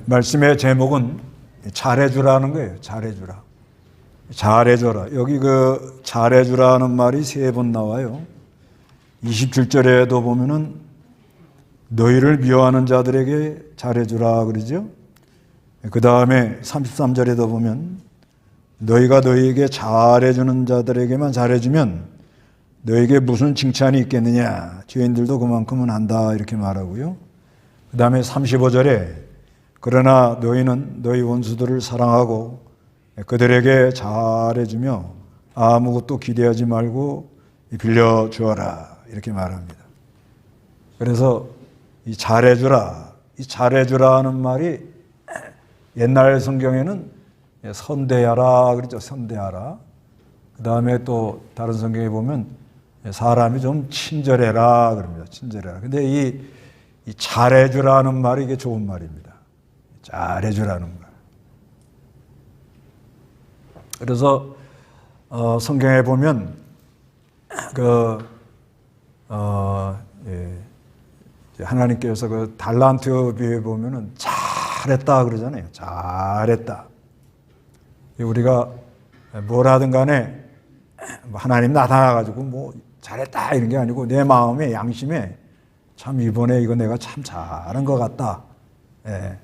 말씀의 제목은 잘해주라는 거예요. 잘해주라. 잘해줘라. 여기 그 잘해주라는 말이 3번 나와요. 27절에도 보면은 너희를 미워하는 자들에게 잘해주라 그러죠. 그 다음에 33절에도 보면 너희가 너희에게 잘해주는 자들에게만 잘해주면 너희에게 무슨 칭찬이 있겠느냐. 죄인들도 그만큼은 한다 이렇게 말하고요. 그 다음에 35절에 그러나 너희는 너희 원수들을 사랑하고 그들에게 잘해주며 아무것도 기대하지 말고 빌려주어라 이렇게 말합니다. 그래서 이 잘해주라, 이 잘해주라는 말이 옛날 성경에는 선대하라 그러죠. 선대하라. 그 다음에 또 다른 성경에 보면 사람이 좀 친절해라 그럽니다. 친절해라. 근데 이 잘해주라는 말이 이게 좋은 말입니다. 잘해주라는 말. 그래서 성경에 보면 하나님께서 그 달란트 비유에 보면은 잘했다 그러잖아요. 잘했다. 우리가 뭘 하든 간에 하나님 나타나가지고 뭐 잘했다 이런 게 아니고 내 마음에 양심에 참 이번에 이거 내가 참 잘한 것 같다. 예.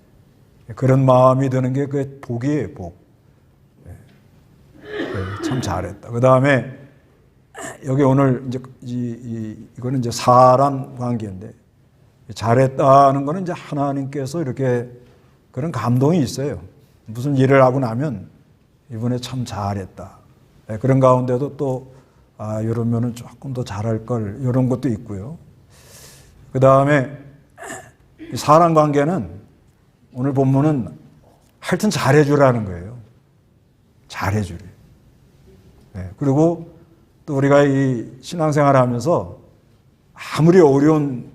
그런 마음이 드는 게 그 복이에요. 복. 예. 참 잘했다. 그 다음에 여기 오늘 이제 이거는 이제 사람 관계인데 잘했다는 거는 이제 하나님께서 이렇게 그런 감동이 있어요. 무슨 일을 하고 나면 이번에 참 잘했다. 예. 그런 가운데도 또 이러면은 조금 더 잘할 걸 이런 것도 있고요. 그 다음에 사람 관계는 오늘 본문은 하여튼 잘해주라는 거예요. 잘해주래. 네. 그리고 또 우리가 이 신앙생활을 하면서 아무리 어려운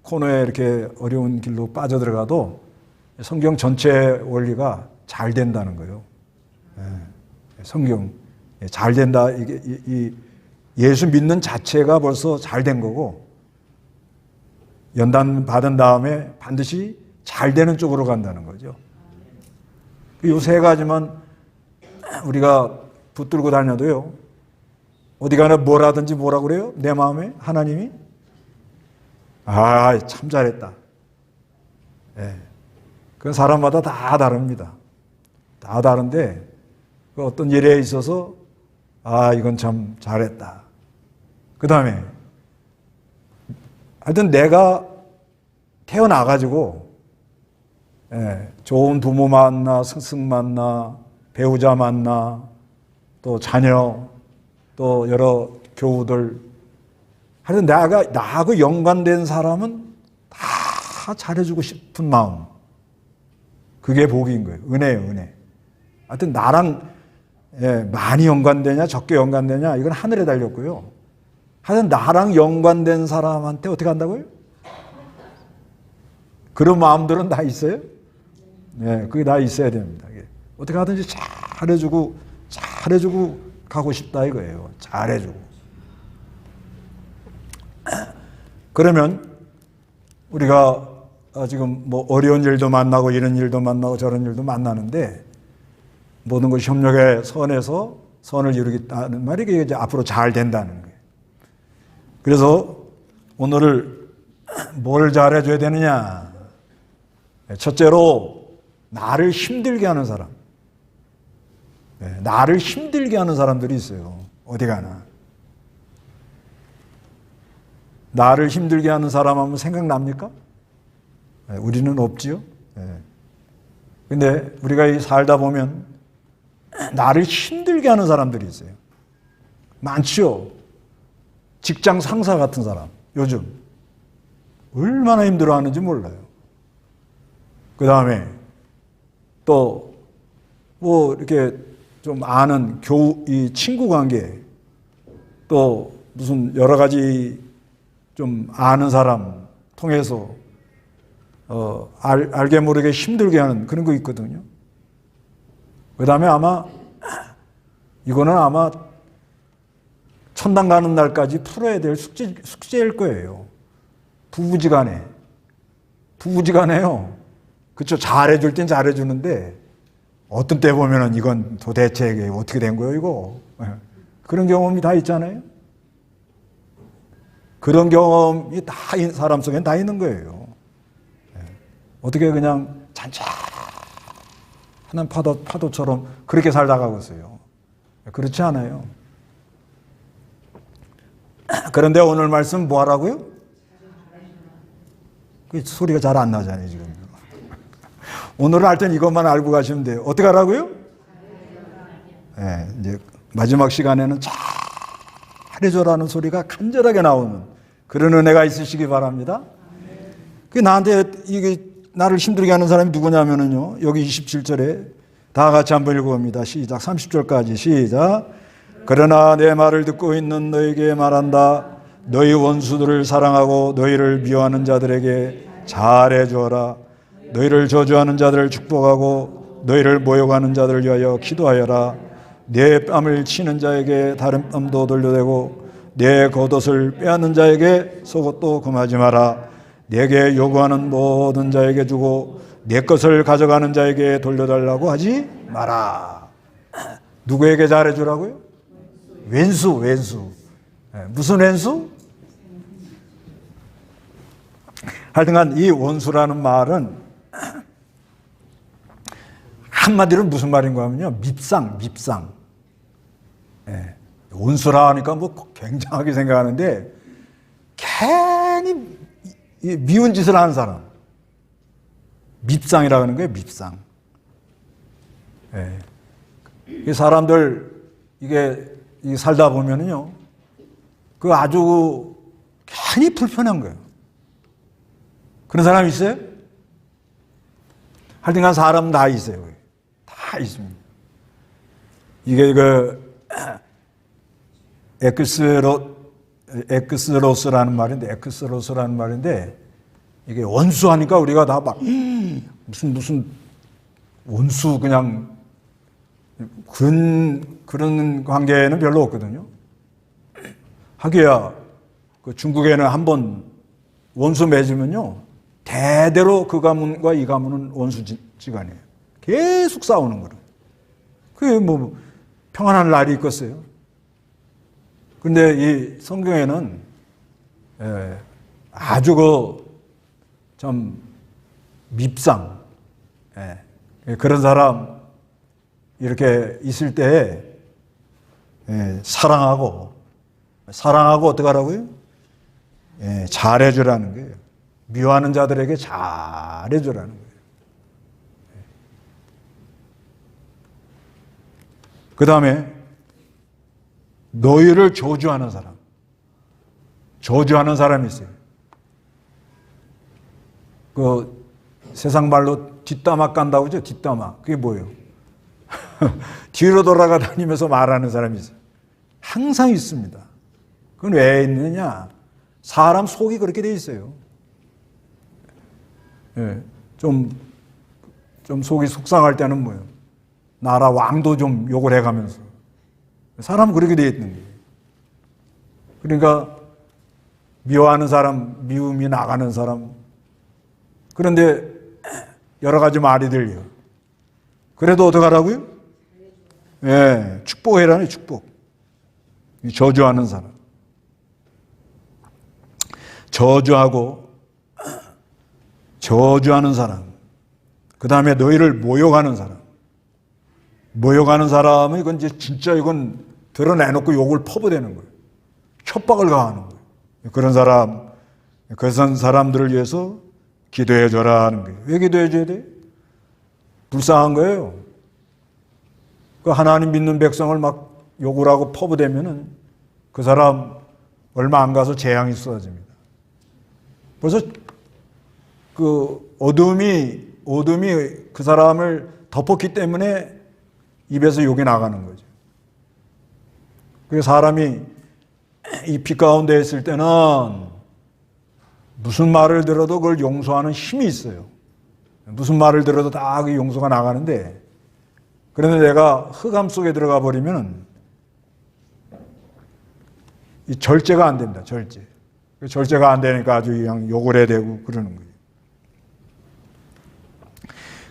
코너에 이렇게 어려운 길로 빠져들어가도 성경 전체 원리가 잘 된다는 거예요. 네. 성경 잘 된다. 이게 예수 믿는 자체가 벌써 잘 된 거고 연단 받은 다음에 반드시 잘 되는 쪽으로 간다는 거죠. 이 3가지만 우리가 붙들고 다녀도요. 어디 가나 뭘 하든지 뭐라 그래요? 내 마음에 하나님이 참 잘했다. 예. 그건 사람마다 다 다릅니다. 다 다른데 그 어떤 일에 있어서 이건 참 잘했다. 그 다음에 하여튼 내가 태어나가지고 좋은 부모 만나, 스승 만나, 배우자 만나, 또 자녀, 또 여러 교우들. 하여튼 나하고 연관된 사람은 다 잘해주고 싶은 마음. 그게 복인 거예요. 은혜예요, 은혜. 하여튼 나랑 많이 연관되냐, 적게 연관되냐, 이건 하늘에 달렸고요. 하여튼 나랑 연관된 사람한테 어떻게 한다고요? 그런 마음들은 다 있어요? 네, 그게 다 있어야 됩니다. 어떻게 하든지 잘해주고 가고 싶다 이거예요. 잘해주고. 그러면 우리가 지금 뭐 어려운 일도 만나고 이런 일도 만나고 저런 일도 만나는데 모든 것이 협력의 선에서 선을 이루겠다는 말이 이게 이제 앞으로 잘 된다는 거예요. 그래서 오늘을 뭘 잘해줘야 되느냐? 첫째로 나를 힘들게 하는 사람. 나를 힘들게 하는 사람들이 있어요. 어디 가나. 나를 힘들게 하는 사람 하면 생각납니까? 우리는 없지요. 근데 우리가 살다 보면 나를 힘들게 하는 사람들이 있어요. 많지요. 직장 상사 같은 사람. 요즘 얼마나 힘들어하는지 몰라요. 그 다음에 또 뭐 이렇게 좀 아는 이 친구 관계, 또 무슨 여러 가지 좀 아는 사람 통해서 알게 모르게 힘들게 하는 그런 거 있거든요. 그 다음에 이거는 아마 천당 가는 날까지 풀어야 될 숙제일 거예요. 부부지간에요. 그쵸? 잘해줄 땐 잘해주는데 어떤 때 보면은 이건 도대체 이게 어떻게 된 거예요, 이거? 그런 경험이 다 있잖아요. 그런 경험이 다 사람 속엔 다 있는 거예요. 어떻게 그냥 잔잔한 파도처럼 그렇게 살다가고 있어요. 그렇지 않아요. 그런데 오늘 말씀 뭐 하라고요? 그 소리가 잘 안 나잖아요, 지금. 오늘은 하여튼 이것만 알고 가시면 돼요. 어떻게 하라고요? 네, 이제 마지막 시간에는 잘해줘라는 소리가 간절하게 나오는 그런 은혜가 있으시기 바랍니다. 그 나한테 이게 나를 힘들게 하는 사람이 누구냐면은요. 여기 27절에 다 같이 한번 읽어봅니다. 시작. 30절까지 시작. 그러나 내 말을 듣고 있는 너에게 말한다. 너희 원수들을 사랑하고 너희를 미워하는 자들에게 잘해주어라. 너희를 저주하는 자들을 축복하고 너희를 모욕하는 자들을 위하여 기도하여라. 내 뺨을 치는 자에게 다른 뺨도 돌려대고 내 겉옷을 빼앗는 자에게 속옷도 금하지 마라. 내게 요구하는 모든 자에게 주고 내 것을 가져가는 자에게 돌려달라고 하지 마라. 누구에게 잘해주라고요? 왼수. 무슨 왼수? 하여튼간 이 원수라는 말은 한마디로 무슨 말인가 하면요. 밉상. 예. 원수라 하니까 뭐 굉장하게 생각하는데 괜히 미운 짓을 하는 사람. 밉상이라고 하는 거예요. 밉상. 예. 이 사람들 이게 살다 보면은요. 그 아주 괜히 불편한 거예요. 그런 사람 있어요? 하여튼간 사람 다 있어요. 다 있습니다. 이게 엑스로스라는 말인데 이게 원수하니까 우리가 다 막 무슨 원수 그냥 그런 관계는 별로 없거든요. 하기야 그 중국에는 한번 원수 맺으면요 대대로 그 가문과 이 가문은 원수지간이에요. 계속 싸우는 거예요. 그게 뭐 평안한 날이 있겠어요. 근데 이 성경에는 아주 좀 밉상 그런 사람 이렇게 있을 때 사랑하고 어떻게 하라고요? 잘해주라는 거예요. 미워하는 자들에게 잘해주라는 거예요. 그 다음에 너희를 저주하는 사람이 있어요. 그 세상 말로 뒷담화 깐다고 하죠. 뒷담화. 그게 뭐예요? 뒤로 돌아가 다니면서 말하는 사람이 있어요. 항상 있습니다. 그건 왜 있느냐? 사람 속이 그렇게 돼 있어요. 좀 속이 속상할 때는 뭐예요? 나라 왕도 좀 욕을 해가면서. 사람은 그렇게 돼 있는 거예요. 그러니까 미워하는 사람, 미움이 나가는 사람. 그런데 여러 가지 말이 들려. 그래도 어떻게 하라고요? 축복해라는 축복. 저주하는 사람. 저주하는 사람. 그 다음에 너희를 모욕하는 사람. 모욕하는 사람은 이건 진짜 드러내놓고 욕을 퍼부대는 거예요. 협박을 가하는 거예요. 그런 사람들을 위해서 기도해줘라 하는 거예요. 왜 기도해줘야 돼? 불쌍한 거예요. 그 하나님 믿는 백성을 막 욕을 하고 퍼부대면은 그 사람 얼마 안 가서 재앙이 쏟아집니다. 벌써 그 어둠이 그 사람을 덮었기 때문에 입에서 욕이 나가는 거죠. 그래서 사람이 이 빛 가운데 있을 때는 무슨 말을 들어도 그걸 용서하는 힘이 있어요. 무슨 말을 들어도 다 그 용서가 나가는데, 그런데 내가 흑암 속에 들어가 버리면 이 절제가 안 됩니다. 절제가 안 되니까 아주 그냥 욕을 해야 되고 그러는 거예요.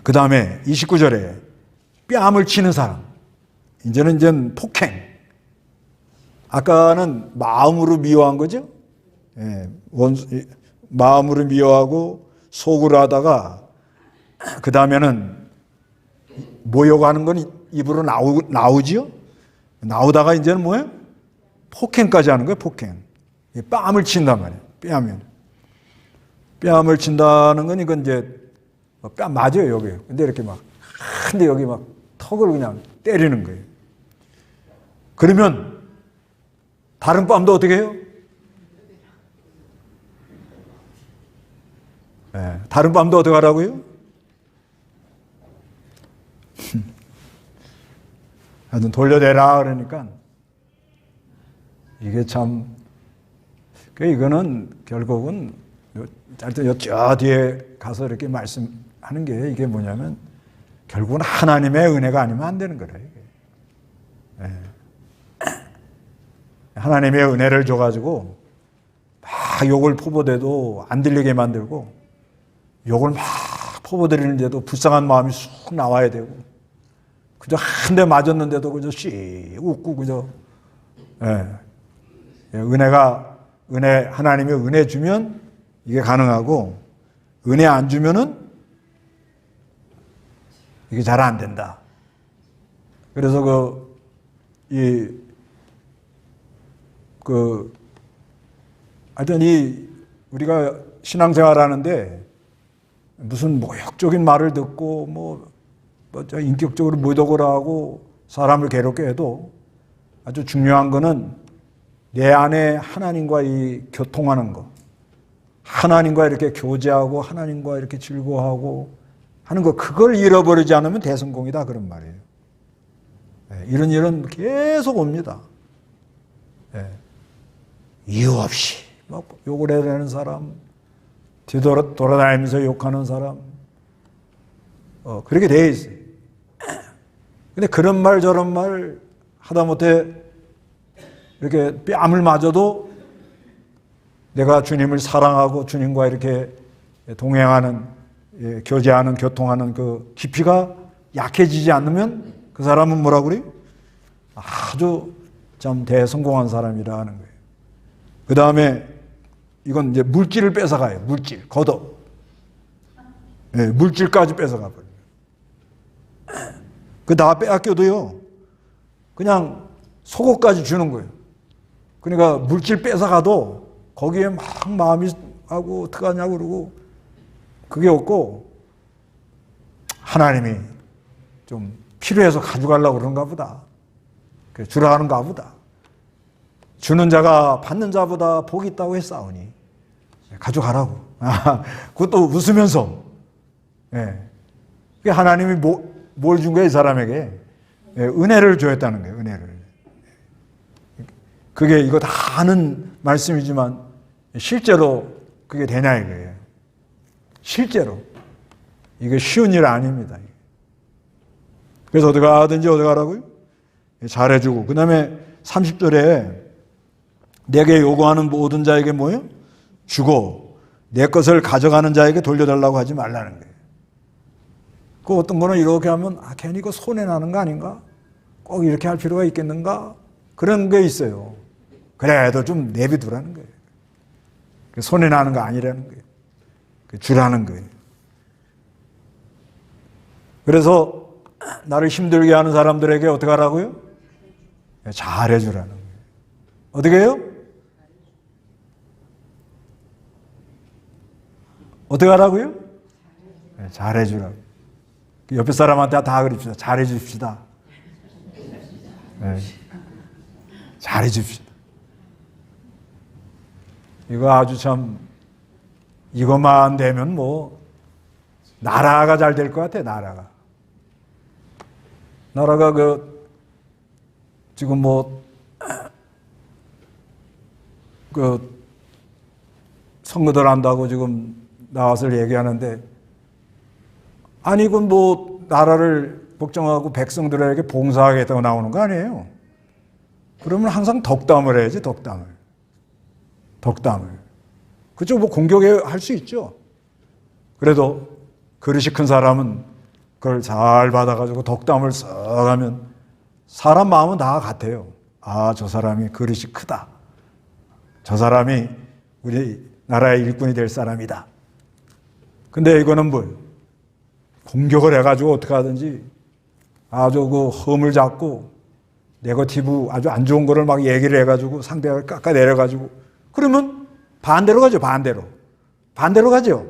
그 다음에 29절에 뺨을 치는 사람. 이제는 폭행. 아까는 마음으로 미워한 거죠. 예, 마음으로 미워하고 속으로 하다가 그 다음에는 뭐라고 하는 건 입으로 나오지요. 나오다가 이제는 뭐예요? 폭행까지 하는 거예요. 폭행. 뺨을 친단 말이에요. 뺨을 친다는 건 이건 이제 뺨 맞아요 여기. 근데 이렇게 근데 여기 턱을 그냥 때리는 거예요. 그러면 다른 뺨도 어떻게 해요? 네, 다른 뺨도 어떻게 하라고요? 하여튼 돌려대라 그러니까 이게 참 이거는 결국은 하여튼 저 뒤에 가서 이렇게 말씀하는 게 이게 뭐냐면 결국은 하나님의 은혜가 아니면 안 되는 거래요. 이게. 네. 하나님의 은혜를 줘가지고 막 욕을 포보대도 안 들리게 만들고 욕을 막 포보드리는데도 불쌍한 마음이 쑥 나와야 되고 그저 한 대 맞았는데도 그저 씩 웃고 그저 하나님의 은혜 주면 이게 가능하고 은혜 안 주면은 이게 잘 안 된다. 그래서 하여튼 우리가 신앙생활 하는데 무슨 모욕적인 말을 듣고 인격적으로 모독을 하고 사람을 괴롭게 해도 아주 중요한 거는 내 안에 하나님과 교통하는 거, 하나님과 이렇게 교제하고 하나님과 이렇게 즐거워하고 하는 거, 그걸 잃어버리지 않으면 대성공이다 그런 말이에요. 이런 일은 계속 옵니다. 이유 없이 막 욕을 해야 되는 사람, 뒤돌아다니면서 욕하는 사람, 그렇게 돼 있어요. 근데 그런 말 저런 말 하다못해 이렇게 뺨을 맞아도 내가 주님을 사랑하고 주님과 이렇게 동행하는, 교제하는, 교통하는 그 깊이가 약해지지 않으면 그 사람은 뭐라고 그래요? 아주 참 대성공한 사람이라는 거예요. 그 다음에 이건 이제 물질을 뺏어가요. 물질, 겉옷. 물질까지 뺏어가버려요. 그 다 빼앗겨도요, 그냥 속옷까지 주는 거예요. 그러니까 물질 뺏어가도 거기에 막 마음이 하고 어떡하냐고 그러고 그게 없고 하나님이 좀 필요해서 가져가려고 그런가 보다. 주라 하는가 보다. 주는 자가 받는 자보다 복이 있다고 했사오니 가져가라고. 그것도 웃으면서. 하나님이 뭘 준 거예요, 이 사람에게? 은혜를 주었다는 거예요, 은혜를. 그게 이거 다 아는 말씀이지만 실제로 그게 되냐 이거예요. 실제로. 이게 쉬운 일 아닙니다. 그래서 어디 가든지 어디 가라고요? 잘해주고. 그 다음에 30절에 내게 요구하는 모든 자에게 뭐예요? 주고 내 것을 가져가는 자에게 돌려달라고 하지 말라는 거예요. 그 어떤 거는 이렇게 하면 괜히 이거 손해나는 거 아닌가? 꼭 이렇게 할 필요가 있겠는가? 그런 게 있어요. 그래도 좀 내비두라는 거예요. 손해나는 거 아니라는 거예요. 주라는 거예요. 그래서 나를 힘들게 하는 사람들에게 어떻게 하라고요? 잘해주라는 거예요. 어떻게 해요? 어떻게 하라고요? 잘해주라고. 옆에 사람한테 다 그럽시다. 잘해줍시다. 잘해줍시다. 이거 아주 참, 이것만 되면 나라가 잘 될 것 같아, 나라가. 나라가 지금 선거들 한다고 지금 나와서 얘기하는데, 아니, 이건 나라를 걱정하고 백성들에게 봉사하겠다고 나오는 거 아니에요? 그러면 항상 덕담을 해야지, 덕담을. 그쪽 공격할 수 있죠. 그래도 그릇이 큰 사람은 그걸 잘 받아가지고 덕담을 썩 하면 사람 마음은 다 같아요. 아, 저 사람이 그릇이 크다. 저 사람이 우리 나라의 일꾼이 될 사람이다. 근데 이거는 뭐예요? 공격을 해가지고 어떻게 하든지 아주 그 험을 잡고 네거티브 아주 안 좋은 거를 막 얘기를 해가지고 상대를 깎아내려가지고 그러면 반대로 가죠. 반대로 가죠.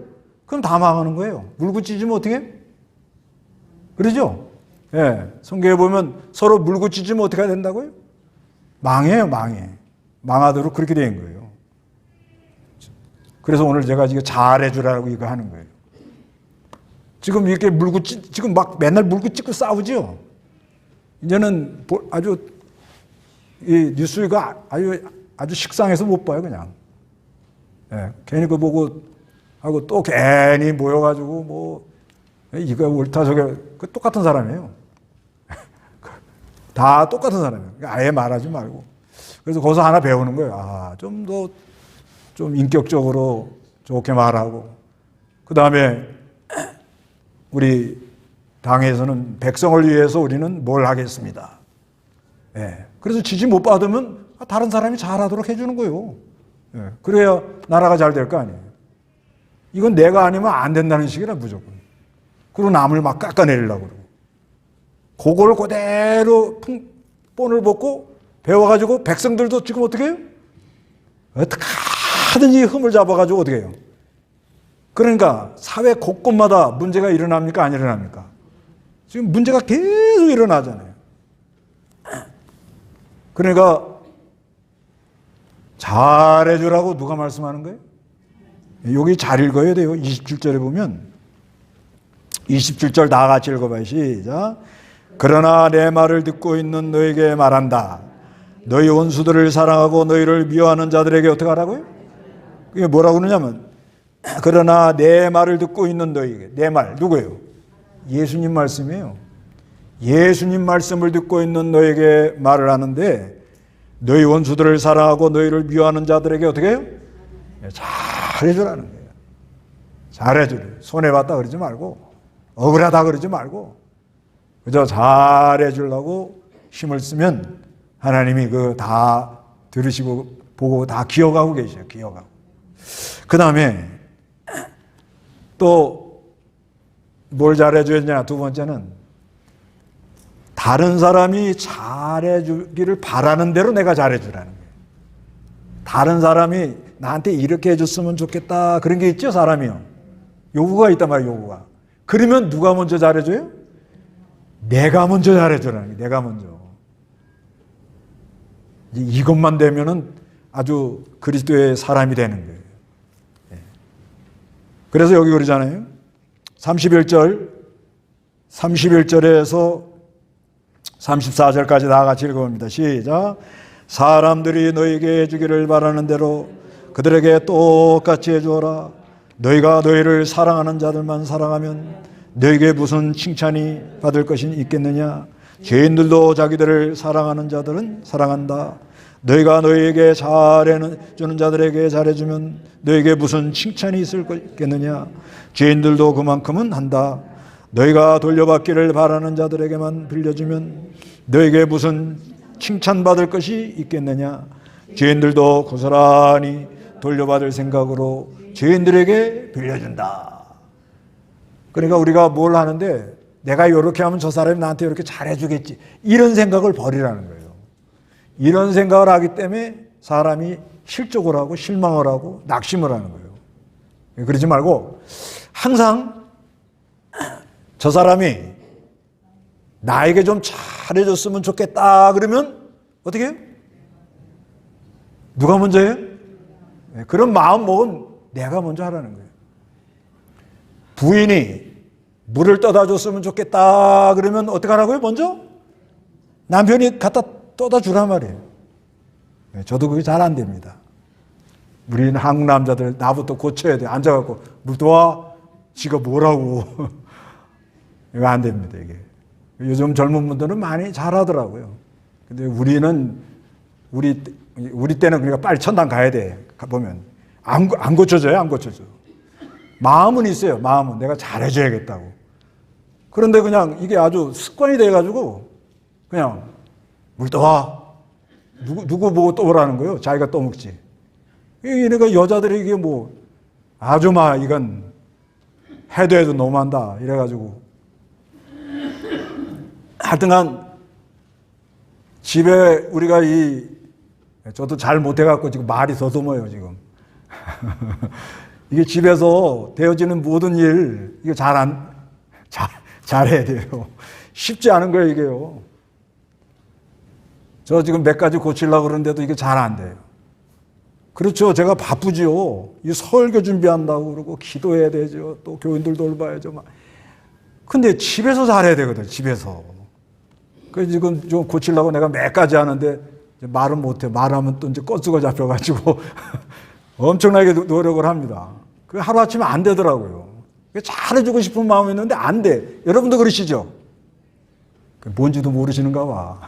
그럼 다 망하는 거예요. 물고 찢으면 어떻게 해? 그러죠? 예. 성경에 보면 서로 물고 찢으면 어떻게 된다고요? 망해요. 망하도록 그렇게 된 거예요. 그래서 오늘 제가 이거 잘해주라고 이거 하는 거예요. 지금 이렇게 지금 막 맨날 물고 찢고 싸우죠? 이제는 아주 이 뉴스가 아주 식상해서 못 봐요, 그냥. 예, 괜히 그거 보고 하고 또 괜히 모여가지고 뭐 이거 옳다 저게 그 똑같은 사람이에요. 다 똑같은 사람이에요. 아예 말하지 말고. 그래서 거기서 하나 배우는 거예요. 아, 좀 더 좀 인격적으로 좋게 말하고 그 다음에 우리 당에서는 백성을 위해서 우리는 뭘 하겠습니다. 예. 그래서 지지 못 받으면 다른 사람이 잘하도록 해주는 거예요. 예. 그래야 나라가 잘 될 거 아니에요. 이건 내가 아니면 안 된다는 식이라 무조건. 그리고 남을 막 깎아내리려고 그러고. 그걸 그대로 본을 벗고 배워가지고 백성들도 지금 어떻게 해요? 어떻게 하든지 흠을 잡아가지고 어떻게 해요? 그러니까 사회 곳곳마다 문제가 일어납니까? 안 일어납니까? 지금 문제가 계속 일어나잖아요. 그러니까 잘해주라고 누가 말씀하는 거예요? 여기 잘 읽어야 돼요. 27절에 보면 27절 다 같이 읽어봐요. 시작. 그러나 내 말을 듣고 있는 너에게 말한다. 너희 원수들을 사랑하고 너희를 미워하는 자들에게 어떻게 하라고요? 그게 뭐라고 그러냐면 그러나 내 말을 듣고 있는 너희에게 내 말 누구예요? 예수님 말씀이에요. 예수님 말씀을 듣고 있는 너에게 말을 하는데 너희 원수들을 사랑하고 너희를 미워하는 자들에게 어떻게 해요? 잘해주라는 거예요. 잘해주래. 손해봤다 그러지 말고 억울하다 그러지 말고 그저 잘해주려고 힘을 쓰면 하나님이 그 다 들으시고 보고 다 기억하고 계셔요. 기억하고. 그 다음에 또 뭘 잘해줘야냐 두 번째는 다른 사람이 잘해주기를 바라는 대로 내가 잘해주라는 거예요. 다른 사람이 나한테 이렇게 해줬으면 좋겠다 그런 게 있죠 사람이요. 요구가 있단 말이에요. 요구가. 그러면 누가 먼저 잘해줘요? 내가 먼저 잘해주라는 거예요. 내가 먼저. 이것만 되면은 아주 그리스도의 사람이 되는 거예요. 그래서 여기 그러잖아요. 31절에서 34절까지 다 같이 읽어봅니다. 시작. 사람들이 너에게 해주기를 바라는 대로 그들에게 똑같이 해주어라. 너희가 너희를 사랑하는 자들만 사랑하면 너에게 무슨 칭찬이 받을 것이 있겠느냐. 죄인들도 자기들을 사랑하는 자들은 사랑한다. 너희가 너희에게 잘해주는 자들에게 잘해주면 너희에게 무슨 칭찬이 있겠느냐. 죄인들도 그만큼은 한다. 너희가 돌려받기를 바라는 자들에게만 빌려주면 너희에게 무슨 칭찬받을 것이 있겠느냐. 죄인들도 고스란히 돌려받을 생각으로 죄인들에게 빌려준다. 그러니까 우리가 뭘 하는데 내가 이렇게 하면 저 사람이 나한테 이렇게 잘해주겠지. 이런 생각을 버리라는 거예요. 이런 생각을 하기 때문에 사람이 실족을 하고 실망을 하고 낙심을 하는 거예요. 그러지 말고 항상 저 사람이 나에게 좀 잘해줬으면 좋겠다 그러면 어떻게 해요? 누가 먼저 해요? 그런 마음 먹은 내가 먼저 하라는 거예요. 부인이 물을 떠다 줬으면 좋겠다 그러면 어떻게 하라고요? 먼저 남편이 갖다 떠다 주란 말이에요. 저도 그게 잘 안 됩니다. 우리는 한국 남자들 나부터 고쳐야 돼. 앉아갖고 물 도와? 지가 뭐라고. 이거 안 됩니다. 이게 요즘 젊은 분들은 많이 잘하더라고요. 근데 우리는 우리 때는 그러니까 빨리 천당 가야 돼. 보면 안 고쳐져요. 안 고쳐져. 마음은 있어요. 마음은 내가 잘해줘야겠다고. 그런데 그냥 이게 아주 습관이 돼가지고 그냥 물 떠와. 누구 보고 떠오라는 거예요? 자기가 떠먹지. 그러니까 여자들이 이게 뭐 아줌마 이건 해도 너무한다 이래가지고 하여튼간 집에 우리가 저도 잘 못해갖고 지금 말이 더듬어요 지금. 이게 집에서 되어지는 모든 일 이거 잘해야 돼요. 쉽지 않은 거예요 이게요. 저 지금 몇 가지 고치려고 그러는데도 이게 잘 안 돼요. 그렇죠. 제가 바쁘지요. 이 설교 준비한다고 그러고 기도해야 되죠. 또 교인들 돌봐야죠. 막. 근데 집에서 잘해야 되거든. 집에서. 그래서 지금 좀 고치려고 내가 몇 가지 하는데 말은 못해. 말하면 또 이제 꺼쓰고 잡혀가지고 엄청나게 노력을 합니다. 그 하루아침에 안 되더라고요. 잘해주고 싶은 마음이 있는데 안 돼. 여러분도 그러시죠? 뭔지도 모르시는가 봐.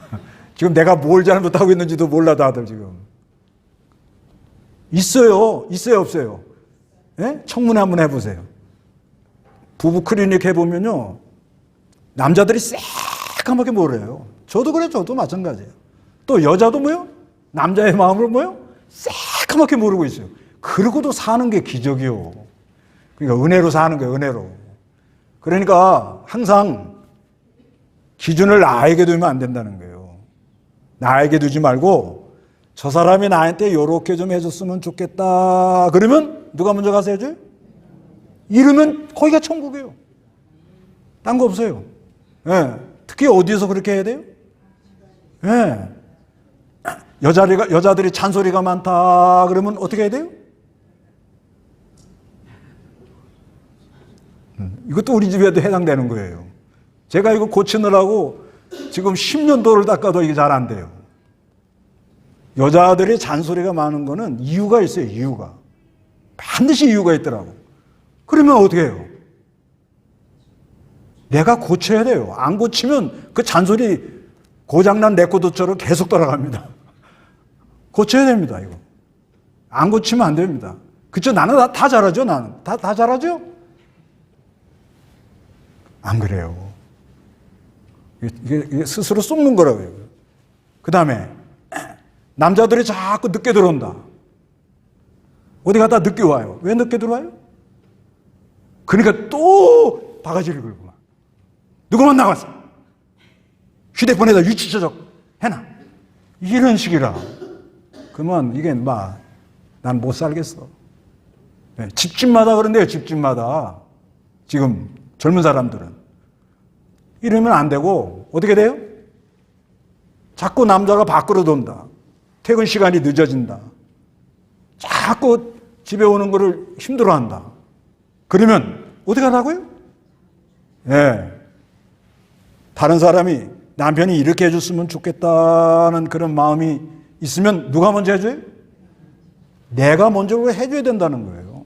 지금 내가 뭘 잘못하고 있는지도 몰라 다들 지금. 있어요. 있어요 없어요? 예? 청문회 한번 해보세요. 부부 클리닉 해보면요. 남자들이 새까맣게 모르요. 저도 그래요. 저도 마찬가지예요. 또 여자도 뭐요? 남자의 마음을 뭐요? 새까맣게 모르고 있어요. 그러고도 사는 게 기적이요. 그러니까 은혜로 사는 거예요. 은혜로. 그러니까 항상 기준을 나에게 두면 안 된다는 거예요. 나에게 두지 말고 저 사람이 나한테 요렇게 좀 해줬으면 좋겠다. 그러면 누가 먼저 가서 해줘요? 이러면 거기가 천국이에요. 딴 거 없어요. 예. 특히 어디서 그렇게 해야 돼요? 예. 여자들이 잔소리가 많다. 그러면 어떻게 해야 돼요? 이것도 우리 집에도 해당되는 거예요. 제가 이거 고치느라고 지금 10년도를 닦아도 이게 잘 안 돼요. 여자들이 잔소리가 많은 거는 이유가 있어요. 이유가. 반드시 이유가 있더라고. 그러면 어떻게 해요? 내가 고쳐야 돼요. 안 고치면 그 잔소리 고장난 레코드처럼 계속 돌아갑니다. 고쳐야 됩니다. 이거. 안 고치면 안 됩니다. 그쵸? 나는 다 잘하죠. 나는. 다 잘하죠? 안 그래요. 이게 스스로 쏟는 거라고요. 그 다음에 남자들이 자꾸 늦게 들어온다. 어디 갔다 늦게 와요. 왜 늦게 들어와요? 그러니까 또 바가지를 걸고 누구만 나갔어. 휴대폰에다 유치처적 해놔. 이런 식이라. 그러면 이게 난 못 살겠어. 네, 집집마다 그런데요. 집집마다. 지금 젊은 사람들은. 이러면 안 되고 어떻게 돼요? 자꾸 남자가 밖으로 돈다. 퇴근 시간이 늦어진다. 자꾸 집에 오는 거를 힘들어한다. 그러면 어떻게 하라고요? 예. 다른 사람이 남편이 이렇게 해줬으면 좋겠다는 그런 마음이 있으면 누가 먼저 해줘요? 내가 먼저 해줘야 된다는 거예요.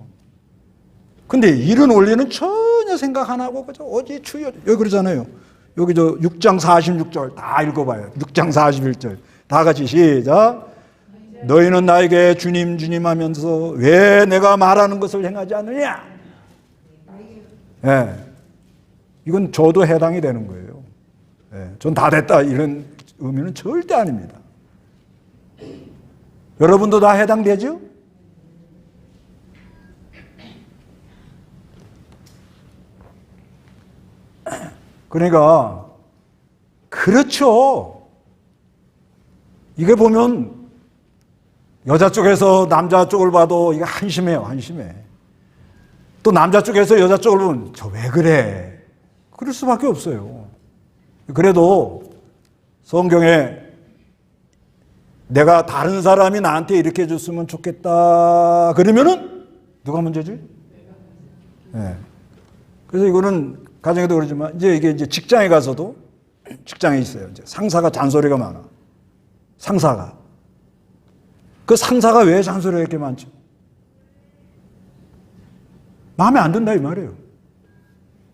근데 이런 원리는 전혀 생각 안 하고 그저 어디 주여 여기 그러잖아요. 여기 6장 46절 다 읽어봐요. 6장 41절 다 같이 시작. 너희는 나에게 주님 주님 하면서 왜 내가 말하는 것을 행하지 않느냐? 예. 이건 저도 해당이 되는 거예요. 예. 전 다 됐다 이런 의미는 절대 아닙니다. 여러분도 다 해당되죠? 그러니까 그렇죠. 이게 보면 여자 쪽에서 남자 쪽을 봐도 이게 한심해요. 한심해. 또 남자 쪽에서 여자 쪽을 보면 저 왜 그래? 그럴 수밖에 없어요. 그래도 성경에 내가 다른 사람이 나한테 이렇게 해줬으면 좋겠다. 그러면은 누가 먼저지? 네. 그래서 이거는 가정에도 그러지만 이게 직장에 가서도 직장에 있어요. 이제 상사가 잔소리가 많아. 상사가. 그 상사가 왜 잔소리가 이렇게 많죠? 마음에 안 든다 이 말이에요.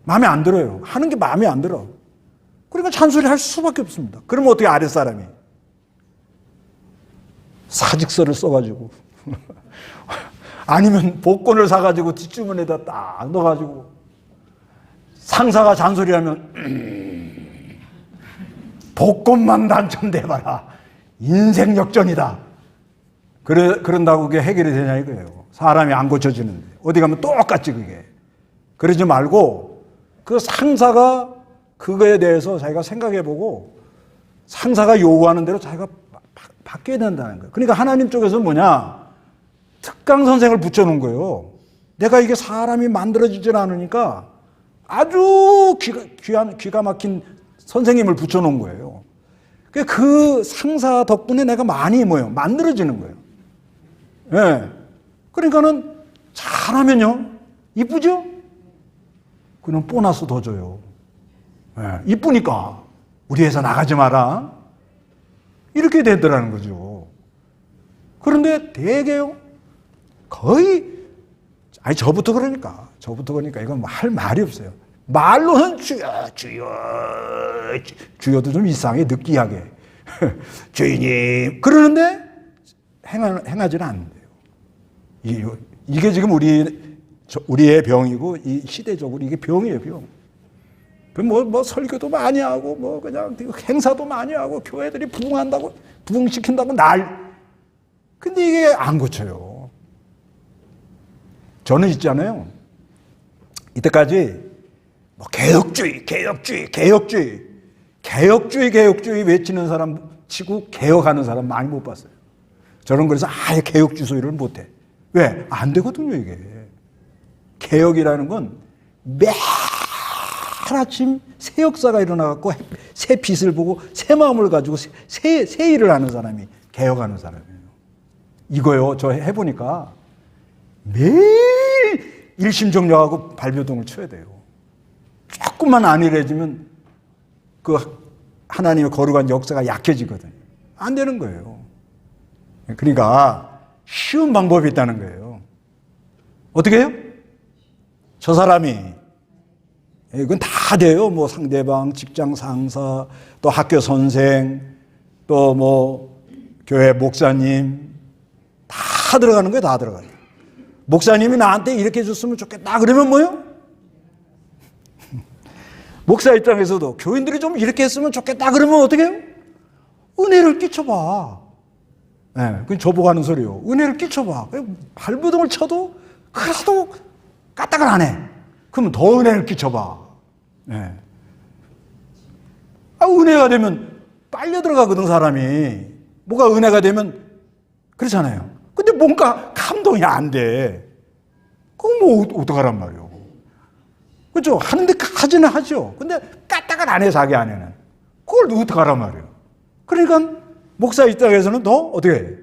마음에 안 들어요. 하는 게 마음에 안 들어. 그러니까 잔소리 할 수밖에 없습니다. 그러면 어떻게 아랫사람이? 사직서를 써가지고 아니면 복권을 사가지고 뒷주머니에다 딱 넣어가지고 상사가 잔소리하면 복권만 당첨돼봐라. 인생 역전이다. 그런다고 그게 해결이 되냐 이거예요. 사람이 안 고쳐지는데. 어디 가면 똑같지 그게. 그러지 말고 그 상사가 그거에 대해서 자기가 생각해보고 상사가 요구하는 대로 자기가 바뀌어야 된다는 거예요. 그러니까 하나님 쪽에서는 뭐냐? 특강 선생을 붙여놓은 거예요. 내가 이게 사람이 만들어지질 않으니까 아주 기가 막힌 선생님을 붙여놓은 거예요. 그 상사 덕분에 내가 많이 만들어지는 거예요. 예. 그러니까는 잘하면요. 이쁘죠? 그럼 보너스 더 줘요. 예. 이쁘니까 우리 회사 나가지 마라. 이렇게 되더라는 거죠. 그런데 대개요. 거의 저부터 그러니까 이건 할 말이 없어요. 말로는 주여도 좀 이상하게 느끼하게 주인님 그러는데 행하지는 않는데요. 이게 지금 우리의 병이고 이 시대적으로 이게 병이에요, 병. 뭐 설교도 많이 하고 뭐 그냥 행사도 많이 하고 교회들이 부흥한다고 부흥시킨다고 근데 이게 안 고쳐요. 저는 있잖아요. 이때까지 뭐 개혁주의 외치는 사람 치고 개혁하는 사람 많이 못 봤어요. 저는 그래서 아예 개혁주의 소리를 못 해. 왜? 안 되거든요, 이게. 개혁이라는 건 매일 아침 새 역사가 일어나갖고 새 빛을 보고 새 마음을 가지고 새 일을 하는 사람이 개혁하는 사람이에요. 이거요, 저 해보니까 매일 일심정령하고 발버둥을 쳐야 돼요. 조금만 안일해지면 그 하나님의 거룩한 역사가 약해지거든요. 안 되는 거예요. 그러니까 쉬운 방법이 있다는 거예요. 어떻게 해요? 저 사람이 이건 다 돼요. 뭐 상대방, 직장 상사, 또 학교 선생, 또 뭐 교회 목사님 다 들어가는 거예요. 다 들어가요. 목사님이 나한테 이렇게 해줬으면 좋겠다. 그러면 뭐요? 목사 입장에서도 교인들이 좀 이렇게 했으면 좋겠다. 그러면 어떻게 해요? 은혜를 끼쳐봐. 네, 그건 저보고 하는 소리요. 은혜를 끼쳐봐. 발버둥을 쳐도 그래도 까딱을 안 해. 그러면 더 은혜를 끼쳐봐. 네. 은혜가 되면 빨려 들어가거든, 사람이. 뭐가 은혜가 되면 그렇잖아요. 근데 뭔가 감동이 안 돼. 그럼 뭐 어떡하란 말이에요. 그렇죠? 하는데 하지는 하죠. 근데 까딱을 안 해, 자기 안에는. 그걸 어떡하란 말이에요. 그러니까 목사 입장에서는 더 어떻게 해?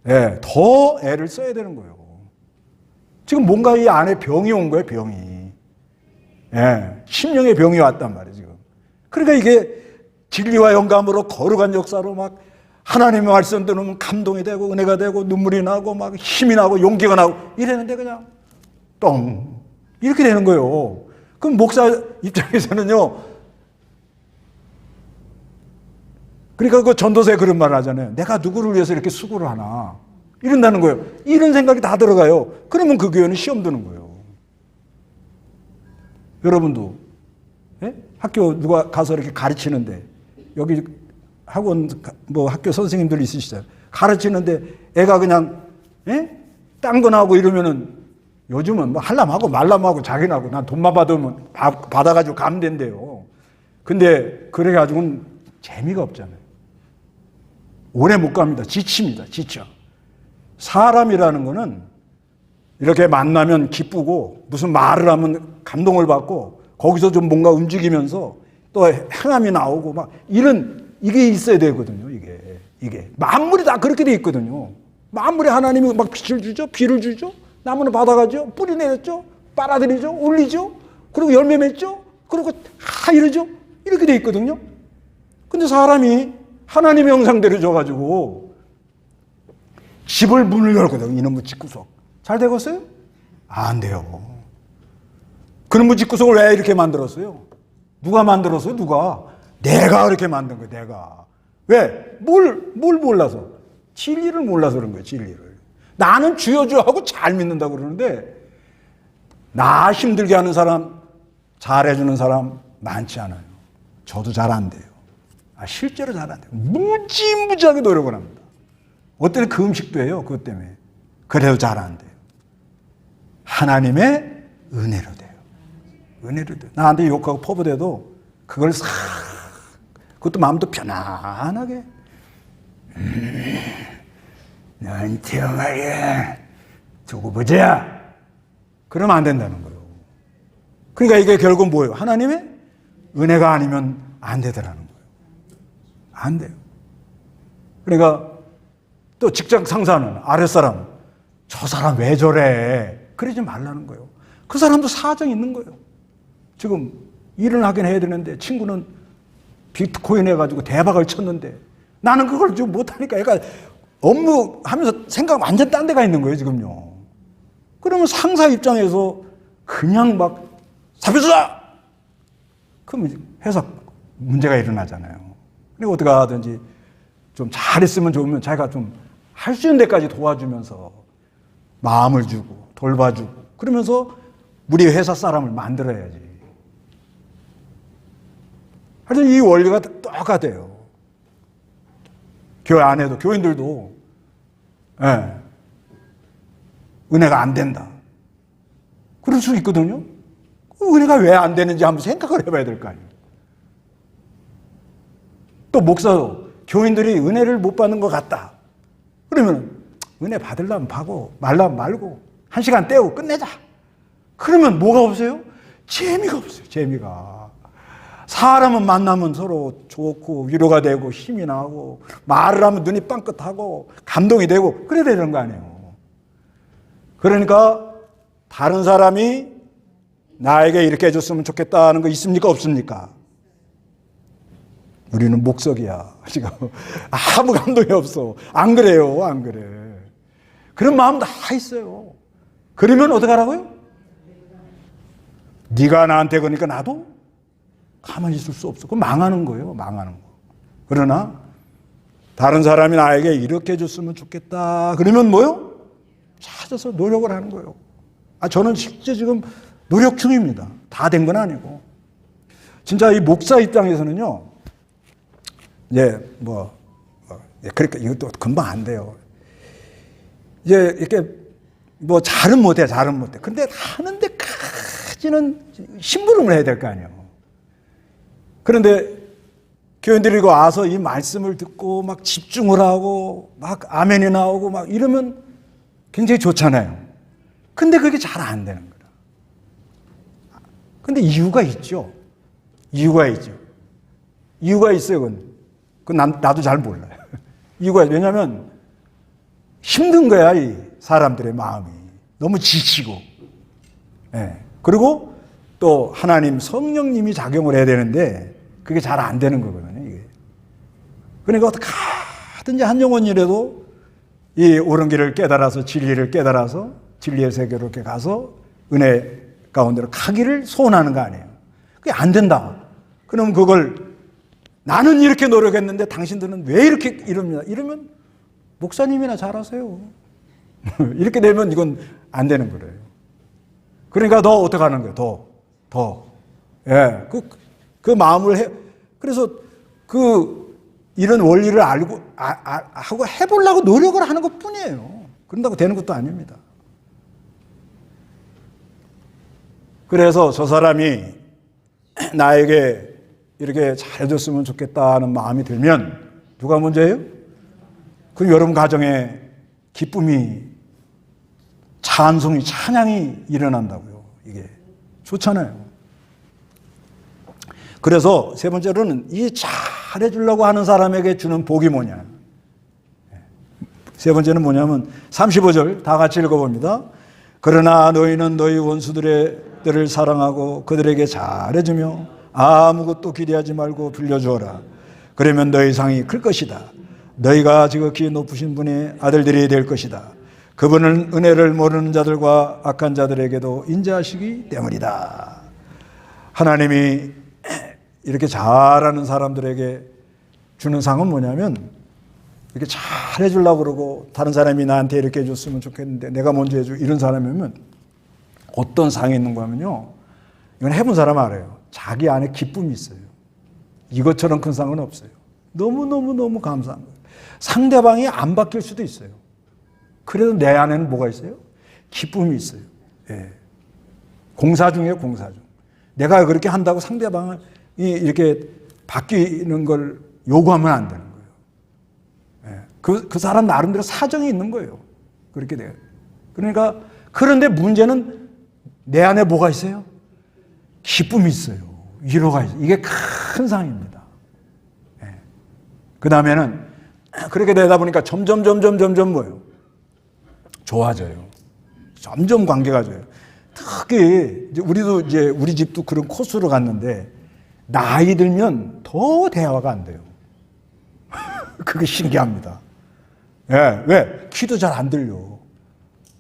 네, 더 애를 써야 되는 거예요. 지금 뭔가 이 안에 병이 온 거예요, 병이. 네, 심령의 병이 왔단 말이에요, 지금. 그러니까 이게 진리와 영감으로 거룩한 역사로 막 하나님의 말씀 들으면 감동이 되고 은혜가 되고 눈물이 나고 막 힘이 나고 용기가 나고 이랬는데 그냥 똥 이렇게 되는 거예요. 그럼 목사 입장에서는요. 그러니까 그 전도서에 그런 말을 하잖아요. 내가 누구를 위해서 이렇게 수고를 하나 이런다는 거예요. 이런 생각이 다 들어가요. 그러면 그 교회는 시험 드는 거예요. 여러분도 예? 학교 누가 가서 이렇게 가르치는데 여기 학원 뭐 학교 선생님들 있으시잖아요. 가르치는데 애가 그냥 예? 딴 거 나오고 이러면은 요즘은 뭐 할람하고 말람하고 자기나고 난 돈만 받으면 받아가지고 가면 된대요. 근데 그래가지고는 재미가 없잖아요. 오래 못 갑니다. 지칩니다. 지쳐. 사람이라는 거는 이렇게 만나면 기쁘고 무슨 말을 하면 감동을 받고 거기서 좀 뭔가 움직이면서 또 행함이 나오고 막 이게 있어야 되거든요. 이게 만물이 다 그렇게 돼 있거든요. 만물에 하나님이 막 빛을 주죠, 비를 주죠, 나무는 받아가죠, 뿌리 내렸죠, 빨아들이죠, 울리죠, 그리고 열매 맺죠, 그리고 이러죠. 이렇게 돼 있거든요. 근데 사람이 하나님의 형상대로 줘가지고 집을 문을 열거든요. 이놈의 집구석. 잘 되겠어요? 안 돼요. 그놈의 집구석을 왜 이렇게 만들었어요? 누가 만들었어요? 누가? 내가 그렇게 만든 거예요. 내가. 왜? 뭘 몰라서? 진리를 몰라서 그런 거예요. 진리를. 나는 주여 주여 하고 잘 믿는다고 그러는데 나 힘들게 하는 사람 잘해주는 사람 많지 않아요. 저도 잘 안 돼요. 실제로 잘 안 돼요. 무지무지하게 노력을 합니다. 어떤 그 음식도 해요. 그것 때문에. 그래도 잘 안 돼요. 하나님의 은혜로 돼요. 은혜로 돼요. 나한테 욕하고 퍼부대도 그걸 싹, 그것도 마음도 편안하게. 너한테 말이야. 두고 보자. 그러면 안 된다는 거예요. 그러니까 이게 결국 뭐예요? 하나님의 은혜가 아니면 안 되더라는 거예요. 안 돼요. 그러니까 또 직장 상사는 아랫사람, 저 사람 왜 저래? 그러지 말라는 거예요. 그 사람도 사정이 있는 거예요. 지금 일을 하긴 해야 되는데 친구는 비트코인 해가지고 대박을 쳤는데 나는 그걸 좀 못하니까 얘가 업무하면서 생각 완전 딴 데가 있는 거예요, 지금요. 그러면 상사 입장에서 그냥 막 사표수다! 그럼 회사 문제가 일어나잖아요. 그리고 어떻게 하든지 좀 잘했으면 좋으면 자기가 좀 할 수 있는 데까지 도와주면서 마음을 주고 돌봐주고 그러면서 우리 회사 사람을 만들어야지. 하여튼 이 원리가 똑같아요. 교회 안에도 교인들도 은혜가 안 된다. 그럴 수 있거든요. 은혜가 왜 안 되는지 한번 생각을 해봐야 될 거 아니에요. 또 목사도 교인들이 은혜를 못 받는 것 같다. 그러면 은혜 받으려면 받고 말라면 말고 한 시간 떼고 끝내자. 그러면 뭐가 없어요? 재미가 없어요. 재미가. 사람은 만나면 서로 좋고 위로가 되고 힘이 나고 말을 하면 눈이 빵긋하고 감동이 되고 그래야 되는 거 아니에요. 그러니까 다른 사람이 나에게 이렇게 해줬으면 좋겠다는 거 있습니까? 없습니까? 우리는 목석이야. 지금 아무 감동이 없어. 안 그래요? 안 그래. 그런 마음 다 있어요. 그러면 어떻게 하라고요? 네가 나한테 그러니까 나도 가만히 있을 수 없어. 그럼 망하는 거예요. 망하는 거. 그러나 다른 사람이 나에게 이렇게 해줬으면 좋겠다. 그러면 뭐요? 찾아서 노력을 하는 거예요. 저는 실제 지금 노력 중입니다. 다 된 건 아니고. 진짜 이 목사 입장에서는요. 그러니까 이것도 금방 안 돼요. 이렇게 잘은 못해. 근데 하는 데까지는 심부름을 해야 될 거 아니에요. 그런데 교인들이 와서 이 말씀을 듣고 막 집중을 하고 막 아멘이 나오고 막 이러면 굉장히 좋잖아요. 근데 그게 잘 안 되는 거예요. 근데 이유가 있죠. 이유가 있어요. 그건 나도 잘 몰라요. 이유가 왜냐하면 힘든 거야, 이 사람들의 마음이. 너무 지치고. 그리고 또 하나님 성령님이 작용을 해야 되는데 그게 잘 안 되는 거거든요, 이게. 그러니까 어떻게 하든지 한 영혼이라도 이 옳은 길을 깨달아서 진리를 깨달아서 진리의 세계로 이렇게 가서 은혜 가운데로 가기를 소원하는 거 아니에요. 그게 안 된다. 그럼 그걸 나는 이렇게 노력했는데 당신들은 왜 이렇게 이러면 목사님이나 잘하세요. 이렇게 되면 이건 안 되는 거예요. 그러니까 더 어떻게 하는 거예요? 더. 그 마음을 그래서 이런 원리를 알고 하고 해보려고 노력을 하는 것 뿐이에요. 그런다고 되는 것도 아닙니다. 그래서 저 사람이 나에게 이렇게 잘해줬으면 좋겠다는 마음이 들면 누가 문제예요? 그럼 여러분 가정에 기쁨이, 찬송이, 찬양이 일어난다고요. 이게 좋잖아요. 그래서 세 번째로는 이 잘해주려고 하는 사람에게 주는 복이 뭐냐. 세 번째는 뭐냐면 35절 다 같이 읽어봅니다. 그러나 너희는 너희 원수들을 사랑하고 그들에게 잘해주며 아무것도 기대하지 말고 빌려주어라. 그러면 너희 상이 클 것이다. 너희가 지극히 높으신 분의 아들들이 될 것이다. 그분은 은혜를 모르는 자들과 악한 자들에게도 인자하시기 때문이다. 하나님이 이렇게 잘하는 사람들에게 주는 상은 뭐냐면 이렇게 잘해주려고 그러고 다른 사람이 나한테 이렇게 해줬으면 좋겠는데 내가 먼저 해줘 이런 사람이면 어떤 상이 있는가 하면요. 이건 해본 사람 알아요. 자기 안에 기쁨이 있어요. 이것처럼 큰 상은 없어요. 너무너무너무 감사한 거예요. 상대방이 안 바뀔 수도 있어요. 그래도 내 안에는 뭐가 있어요? 기쁨이 있어요. 예. 공사 중이에요, 공사 중. 내가 그렇게 한다고 상대방이 이렇게 바뀌는 걸 요구하면 안 되는 거예요. 예. 그 사람 나름대로 사정이 있는 거예요. 그렇게 돼요. 그러니까, 그런데 문제는 내 안에 뭐가 있어요? 기쁨이 있어요. 위로가 있어요. 이게 큰 상입니다. 예. 그 다음에는 그렇게 되다 보니까 점점 뭐예요? 좋아져요. 점점 관계가 좋아요. 특히 우리도 이제 우리 집도 그런 코스로 갔는데 나이 들면 더 대화가 안 돼요. 그게 신기합니다. 예, 왜? 귀도 잘 안 들려.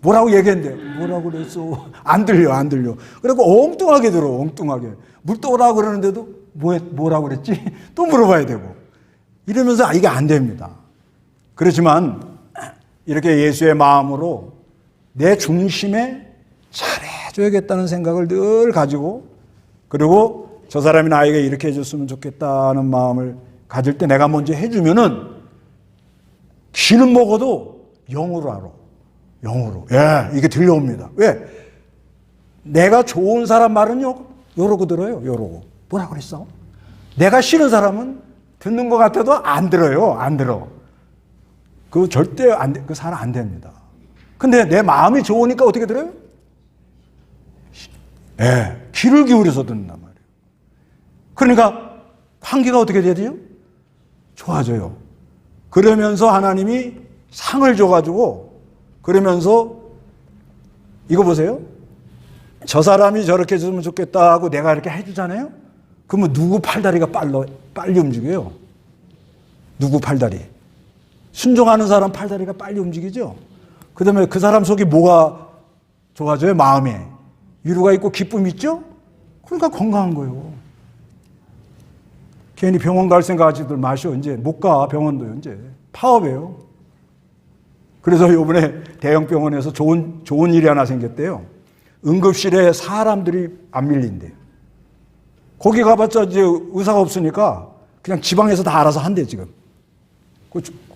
뭐라고 얘기했는데 뭐라고 그랬어? 안 들려. 그리고 엉뚱하게 들어. 엉뚱하게. 물 떠오라고 그러는데도 뭐라고 그랬지? 또 물어봐야 되고. 이러면서 이게 안 됩니다. 그렇지만 이렇게 예수의 마음으로 내 중심에 잘해줘야겠다는 생각을 늘 가지고, 그리고 저 사람이 나에게 이렇게 해줬으면 좋겠다는 마음을 가질 때 내가 먼저 해주면은 귀는 먹어도 영으로 알아. 영으로. 예, 이게 들려옵니다. 왜? 내가 좋은 사람 말은 요러고 들어요. 요러고. 뭐라 그랬어? 내가 싫은 사람은 듣는 것 같아도 안 들어요. 안 들어. 그 절대 그 사람 안 됩니다. 근데 내 마음이 좋으니까 어떻게 들어요? 예, 귀를 기울여서 듣는단 말이에요. 그러니까 관계가 어떻게 되죠? 좋아져요. 그러면서 하나님이 상을 줘가지고, 그러면서 이거 보세요. 저 사람이 저렇게 해주면 좋겠다 하고 내가 이렇게 해주잖아요. 그러면 누구 팔다리가 빨리 움직여요? 누구 팔다리? 순종하는 사람 팔다리가 빨리 움직이죠. 그 다음에 그 사람 속에 뭐가 좋아져요? 마음에 위로가 있고 기쁨이 있죠. 그러니까 건강한 거예요. 괜히 병원 갈 생각하지들 마시오. 이제 못 가. 병원도 이제 파업이에요. 그래서 이번에 대형 병원에서 좋은 일이 하나 생겼대요. 응급실에 사람들이 안 밀린대요. 거기 가봤자 이제 의사가 없으니까 그냥 지방에서 다 알아서 한대 지금.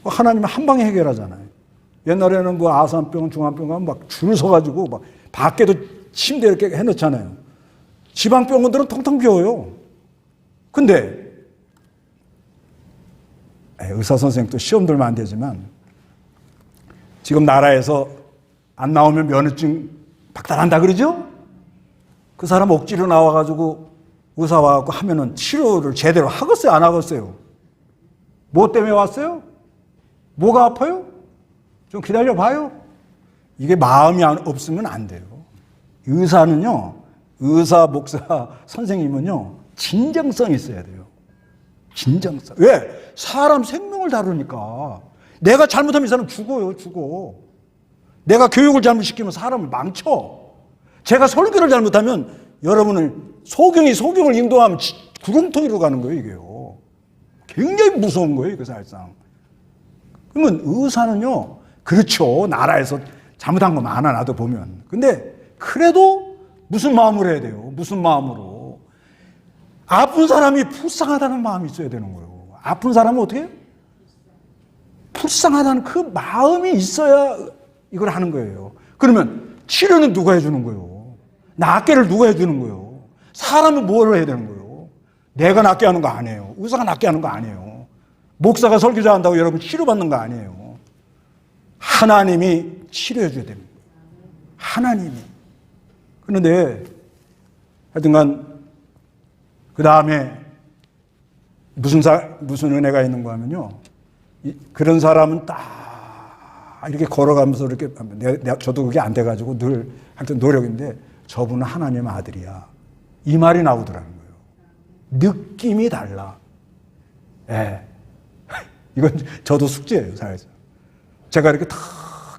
하나님은 한 방에 해결하잖아요. 옛날에는 그 아산병원, 중환병원 가면 막 줄 서가지고 막 밖에도 침대 이렇게 해놓잖아요. 지방병원들은 텅텅 비어요. 근데 의사 선생도 시험 들면 안 되지만 지금 나라에서 안 나오면 면허증 박탈한다 그러죠? 그 사람 억지로 나와가지고 의사 와갖고 하면은 치료를 제대로 하겠어요? 안 하겠어요? 뭐 때문에 왔어요? 뭐가 아파요? 좀 기다려 봐요. 이게 마음이 없으면 안 돼요. 의사는요, 의사, 목사, 선생님은요, 진정성이 있어야 돼요. 진정성. 왜? 사람 생명을 다루니까. 내가 잘못하면 이 사람 죽어요, 죽어. 내가 교육을 잘못시키면 사람을 망쳐. 제가 설교를 잘못하면 여러분을 소경을 인도하면 구렁텅이로 가는 거예요, 이게요. 굉장히 무서운 거예요, 이거 사실상. 그러면 의사는요, 그렇죠. 나라에서 잘못한 거 많아, 나도 보면. 근데 그래도 무슨 마음으로 해야 돼요? 무슨 마음으로? 아픈 사람이 불쌍하다는 마음이 있어야 되는 거예요. 아픈 사람은 어떻게 해요? 불쌍하다는 그 마음이 있어야 이걸 하는 거예요. 그러면 치료는 누가 해주는 거예요? 낫게를 누가 해주는 거예요? 사람은 뭘 해야 되는 거예요? 내가 낫게 하는 거 아니에요. 의사가 낫게 하는 거 아니에요. 목사가 설교자 한다고 여러분 치료받는 거 아니에요. 하나님이 치료해 줘야 됩니다. 하나님이. 그런데 하여튼간 그 다음에 무슨 은혜가 있는가 하면요. 그런 사람은 딱 이렇게 걸어가면서 이렇게 저도 그게 안 돼가지고 늘 하여튼 노력인데 저분은 하나님의 아들이야. 이 말이 나오더라는 거예요. 느낌이 달라. 예. 이건 저도 숙제예요, 사회에서. 제가 이렇게 탁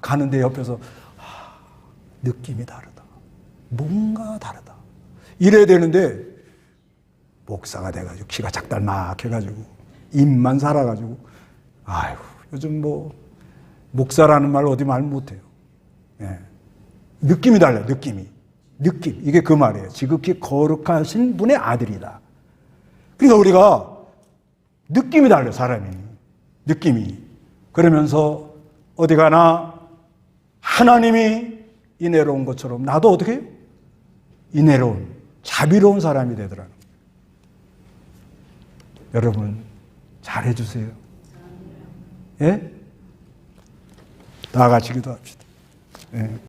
가는데 옆에서 느낌이 다르다. 뭔가 다르다. 이래야 되는데 목사가 돼가지고 키가 작달막 해가지고 입만 살아가지고 아이고 요즘 뭐 목사라는 말 어디 말 못해요. 예. 느낌이 달라요. 느낌이. 느낌. 이게 그 말이에요. 지극히 거룩하신 분의 아들이다. 그러니까 우리가 느낌이 달라요, 사람이. 느낌이. 그러면서 어디 가나 하나님이 인애로운 것처럼 나도 어떻게 해요? 인애로운, 자비로운 사람이 되더라는 거예요. 여러분, 잘해주세요. 예? 다 같이 기도합시다. 예.